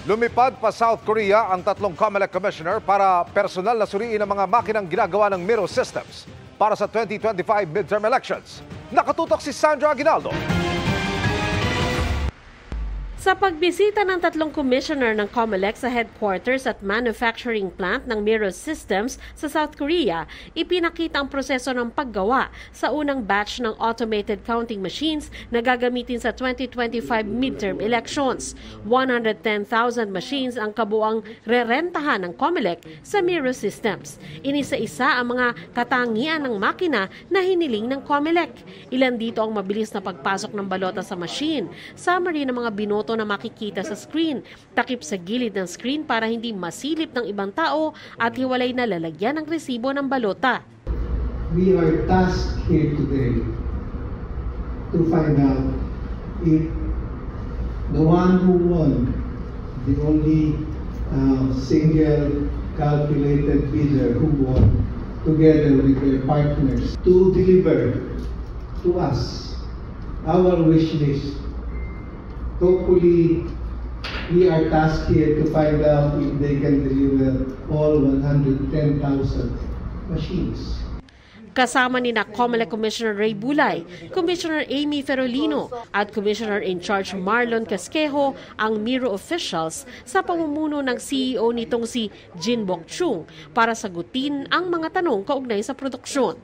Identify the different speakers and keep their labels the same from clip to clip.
Speaker 1: Lumipad pa South Korea ang tatlong COMELEC commissioner para personal na suriin ang mga makinang ginagawa ng Miro Systems para sa 2025 midterm elections. Nakatutok si Sandra Aguinaldo.
Speaker 2: Sa pagbisita ng tatlong commissioner ng COMELEC sa headquarters at manufacturing plant ng Miro Systems sa South Korea, ipinakita ang proseso ng paggawa sa unang batch ng automated counting machines na gagamitin sa 2025 midterm elections. 110,000 machines ang kabuang rerentahan ng COMELEC sa Miro Systems. Inisa-isa ang mga katangian ng makina na hiniling ng COMELEC. Ilan dito ang mabilis na pagpasok ng balota sa machine, summary ng mga binoto na makikita sa screen, takip sa gilid ng screen para hindi masilip ng ibang tao at hiwalay na lalagyan ng resibo ng balota.
Speaker 3: We are tasked here today to find out if the one who won, the only single calculated bidder who won, together with their partners, to deliver to us our wish list. Hopefully, we are tasked here to find out if they can deliver all 110,000 machines.
Speaker 2: Kasama ni COMELEC Commissioner Ray Bulay, Commissioner Amy Ferolino at Commissioner in Charge Marlon Casquejo ang Miro officials sa pamumuno ng CEO nitong si Jin Bok-chung para sagutin ang mga tanong kaugnay sa produksyon.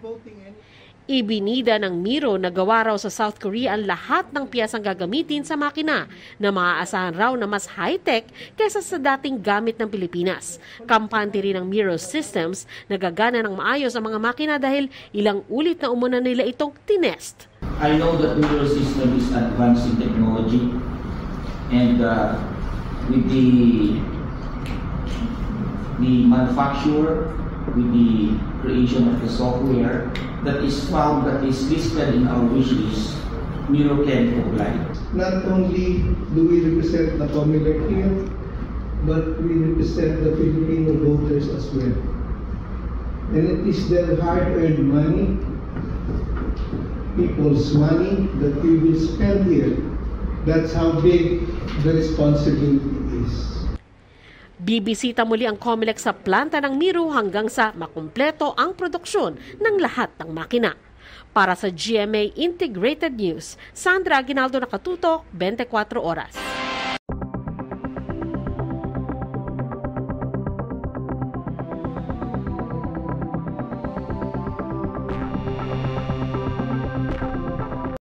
Speaker 2: Ibinida ng Miro na gawa raw sa South Korea ang lahat ng piyesang gagamitin sa makina na maaasahan raw na mas high-tech kaysa sa dating gamit ng Pilipinas. Kampante rin ng Miro Systems na gagana ng maayos ang mga makina dahil ilang ulit na umuna nila itong tinest.
Speaker 4: I know that Miro System is advanced in technology and with the manufacturer, with the creation of the software that is found, that is listed in our wish list, Miro can comply.
Speaker 3: Not only do we represent the COMELEC here, but we represent the Filipino voters as well. And it is their hard-earned money, people's money, that we will spend here. That's how big the responsibility is.
Speaker 2: Bibisita muli ang COMELEC sa planta ng Miro hanggang sa makumpleto ang produksyon ng lahat ng makina. Para sa GMA Integrated News, Sandra Aguinaldo, Nakatutok, 24 Oras.